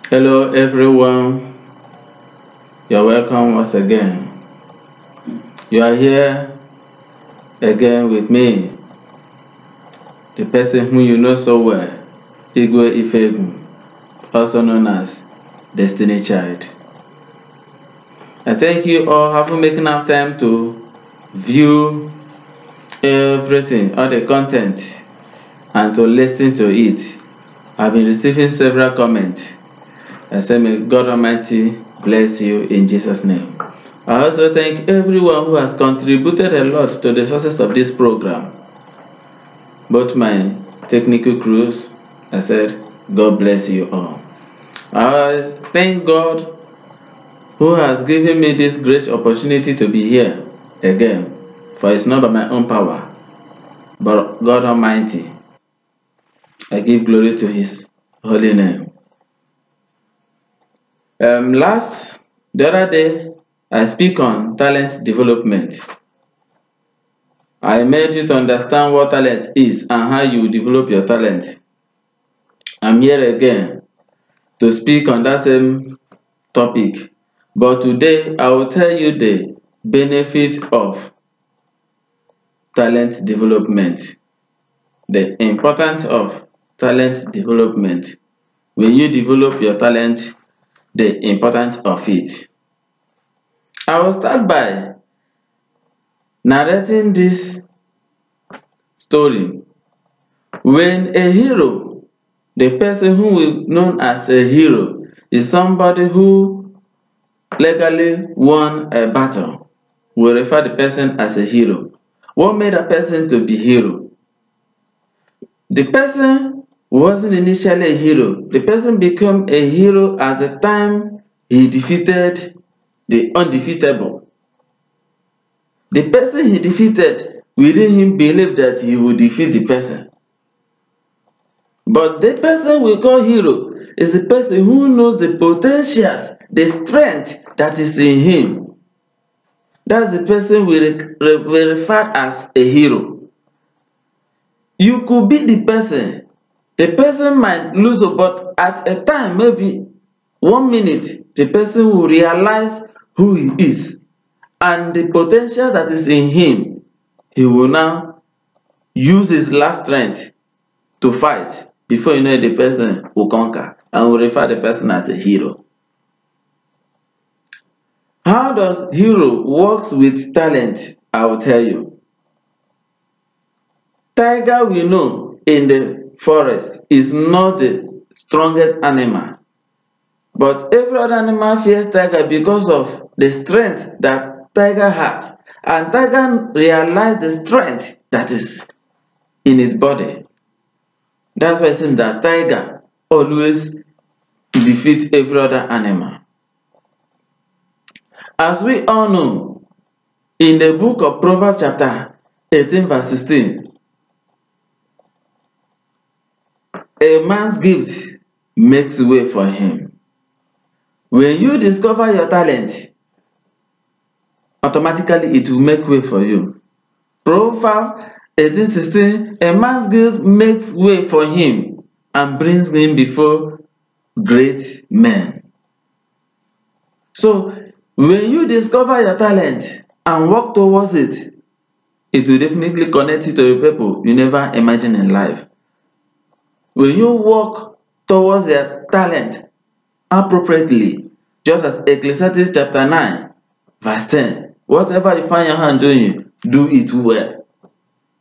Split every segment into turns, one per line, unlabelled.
Hello everyone, you're welcome once again. You are here again with me, the person who you know so well, Igwe Ifegun, also known as Destiny Child. I thank you all for making enough time to view everything, all the content, and to listen to it. I've been receiving several comments. I say may God Almighty bless you in Jesus' name. I also thank everyone who has contributed a lot to the success of this program. Both my technical crews, I said, God bless you all. I thank God who has given me this great opportunity to be here again, for it's not by my own power, but God Almighty. I give glory to His holy name. The other day, I speak on talent development. I made you to understand what talent is and how you develop your talent. I'm here again to speak on that same topic, but today I will tell you the benefit of talent development, the importance of talent development. When you develop your talent, the importance of it. I will start by narrating this story. When a hero, the person who is known as a hero, is somebody who legally won a battle. We refer the person as a hero. What made a person to be hero? The person wasn't initially a hero. The person became a hero at the time he defeated the undefeatable. The person he defeated, within him believed that he would defeat the person. But the person we call hero is the person who knows the potentials, the strength that is in him. That's the person we refer as a hero. You could be the person might lose, but at a time, maybe 1 minute, the person will realize who he is and the potential that is in him. He will now use his last strength to fight. Before you know it, the person will conquer and will refer the person as a hero. How does hero works with talent? I will tell you. Tiger, we know, in the forest is not the strongest animal, but every other animal fears tiger because of the strength that tiger has, and tiger realize the strength that is in its body. That's why it seems that tiger always defeat every other animal. As we all know, in the book of Proverbs chapter 18 verse 16, a man's gift makes way for him. When you discover your talent, automatically it will make way for you. Proverbs 18:16, a man's gift makes way for him and brings him before great men. So, when you discover your talent and work towards it, it will definitely connect you to the people you never imagined in life. When you work towards your talent appropriately, just as Ecclesiastes chapter 9 verse 10, whatever you find your hand doing, do it well.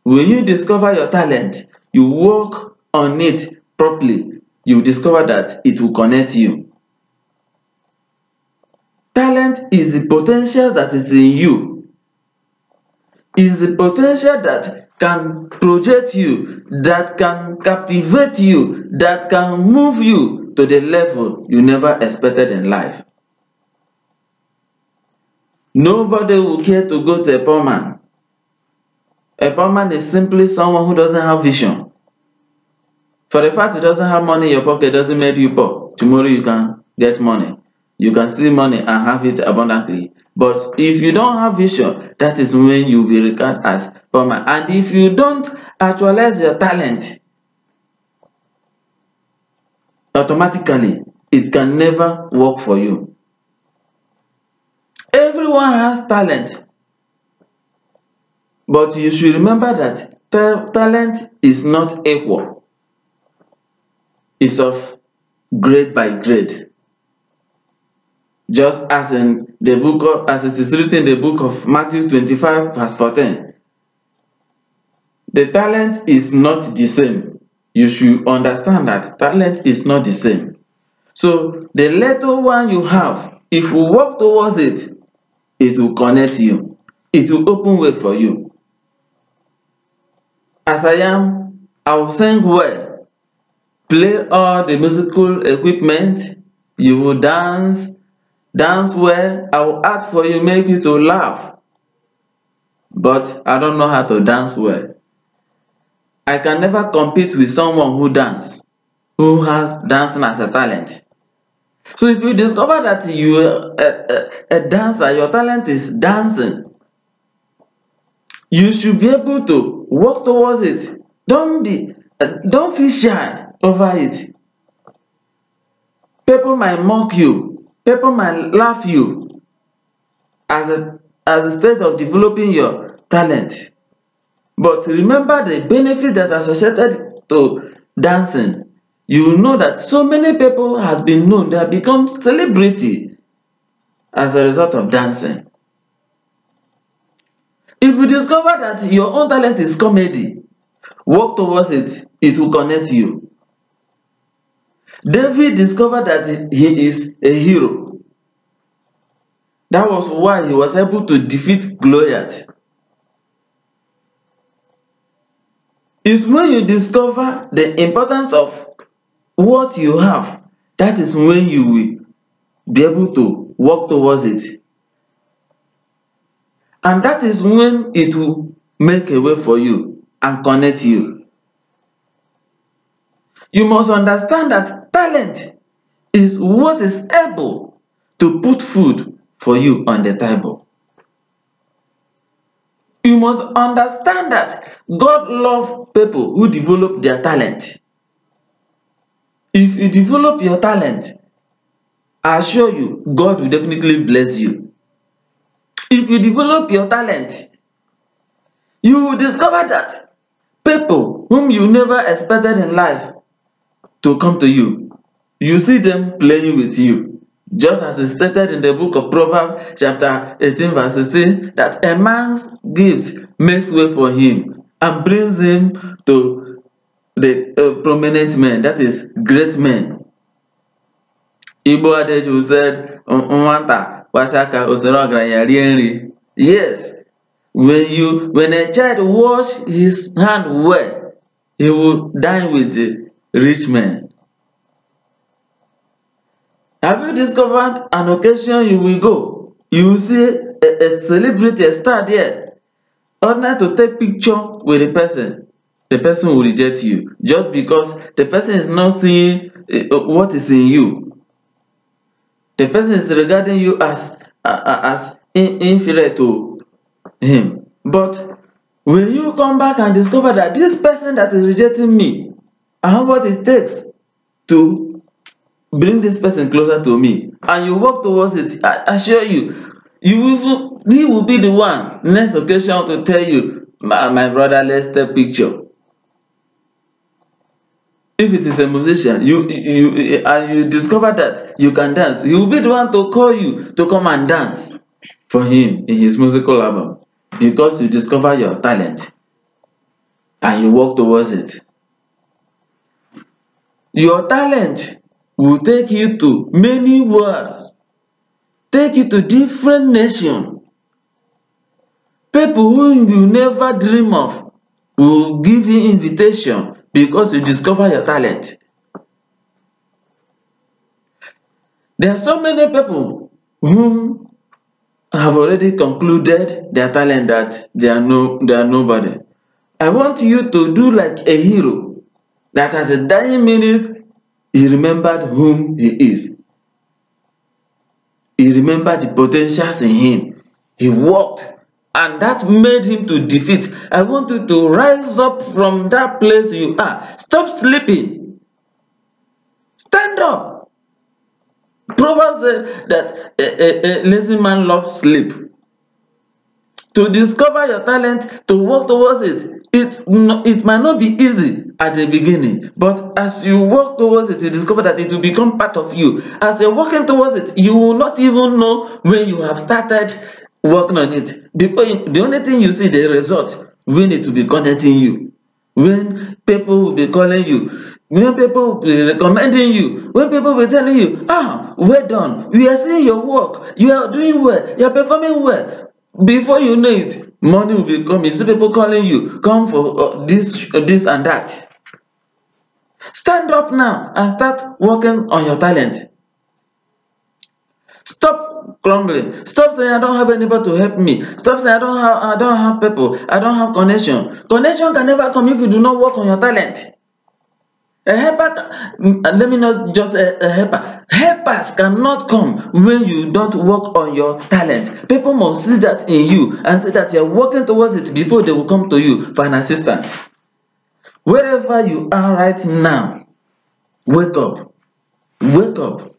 When you discover your talent, you work on it properly, you discover that it will connect you. Talent is the potential that is in you. Is the potential that can project you, that can captivate you, that can move you to the level you never expected in life. Nobody will care to go to a poor man. A poor man is simply someone who doesn't have vision. For the fact you doesn't have money in your pocket doesn't make you poor. Tomorrow you can get money. You can see money and have it abundantly. But if you don't have vision, that is when you will be regarded as poor man. And if you don't actualize your talent, automatically it can never work for you. Everyone has talent, but you should remember that talent is not equal. It's of grade by grade. Just as in the book of, as it is written in the book of Matthew 25 verse 14. The talent is not the same. You should understand that talent is not the same. So the little one you have, if you work towards it, it will connect you. It will open way for you. As I am, I will sing well, play all the musical equipment, you will dance well, I will act for you, make you to laugh. But I don't know how to dance well. I can never compete with someone who has dancing as a talent. So if you discover that you are a dancer, your talent is dancing, you should be able to work towards it. Don't feel shy over it. People might mock you, people might laugh you as a stage of developing your talent. But remember the benefit that are associated to dancing. You know that so many people has been known, they have become celebrity as a result of dancing. If you discover that your own talent is comedy, work towards it, it will connect you. David discovered that he is a hero. That was why he was able to defeat Goliath. It's when you discover the importance of what you have, that is when you will be able to work towards it. And that is when it will make a way for you and connect you. You must understand that talent is what is able to put food for you on the table. You must understand that God loves people who develop their talent. If you develop your talent, I assure you, God will definitely bless you. If you develop your talent, you will discover that people whom you never expected in life to come to you, you see them playing with you. Just as is stated in the book of Proverbs chapter 18 verse 16, that a man's gift makes way for him and brings him to the prominent men, that is great men. Igbo adage who said, "Nwata washaka usoro ọgaranya rie nri." Yes, when a child wash his hand well, he will dine with the rich men. Have you discovered an occasion you will go, you will see a celebrity, a star there, order to take picture with the person will reject you just because the person is not seeing what is in you. The person is regarding you as inferior to him. But when you come back and discover that this person that is rejecting me, I have what it takes to bring this person closer to me, and you work towards it, I assure you, he will be the one next occasion to tell you, my brother, let's take picture. If it is a musician, you discover that you can dance, he will be the one to call you to come and dance for him in his musical album, because you discover your talent and you work towards it. Your talent will take you to many worlds, take you to different nations. People whom you never dream of will give you invitation because you discover your talent. There are so many people whom have already concluded their talent that they are nobody. I want you to do like a hero that at a dying minute he remembered whom he is. He remembered the potentials in him. He worked, and that made him to defeat. I want you to rise up from that place you are. Stop sleeping. Stand up. Proverbs said that a lazy man loves sleep. To discover your talent, to work towards it, it might not be easy at the beginning, but as you work towards it, you discover that it will become part of you. As you're working towards it, you will not even know when you have started working on it. The only thing you see the result when it will be connecting you, when people will be calling you, when people will be recommending you, when people will be telling you, well done, we are seeing your work, you are doing well, you are performing well. Before you know it, money will be coming. You see people calling you, come for this and that. Stand up now and start working on your talent. Stop grumbling. Stop saying I don't have anybody to help me. Stop saying I don't have people. I don't have connection. Connection can never come if you do not work on your talent. A helper, let me not just a helper. Helpers cannot come when you don't work on your talent. People must see that in you and say that you're working towards it before they will come to you for an assistance. Wherever you are right now, wake up. Wake up.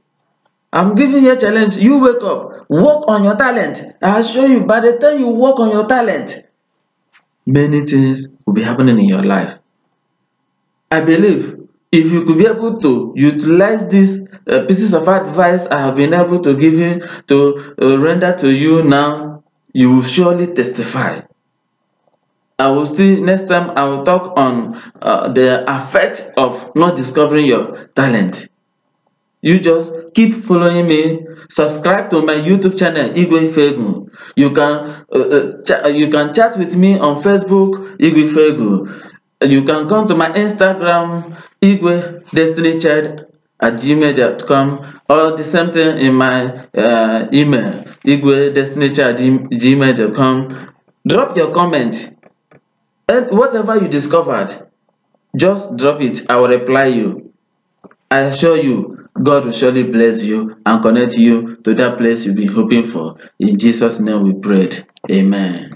I'm giving you a challenge. You wake up. Work on your talent. I assure you, by the time you work on your talent, many things will be happening in your life. I believe if you could be able to utilize these pieces of advice I have been able to give you, to render to you now, you will surely testify. I will still, next time I will talk on the effect of not discovering your talent. You just keep following me. Subscribe to my YouTube channel, Igwe Fegu. You can chat with me on Facebook, Igwe Fegu. You can come to my Instagram, Igwe Destiny Child at gmail.com, or the same thing in my email, Igwe Destiny Child at gmail.com. Drop your comment. And whatever you discovered, just drop it. I will reply you. I assure you, God will surely bless you and connect you to that place you've been hoping for. In Jesus' name we prayed. Amen.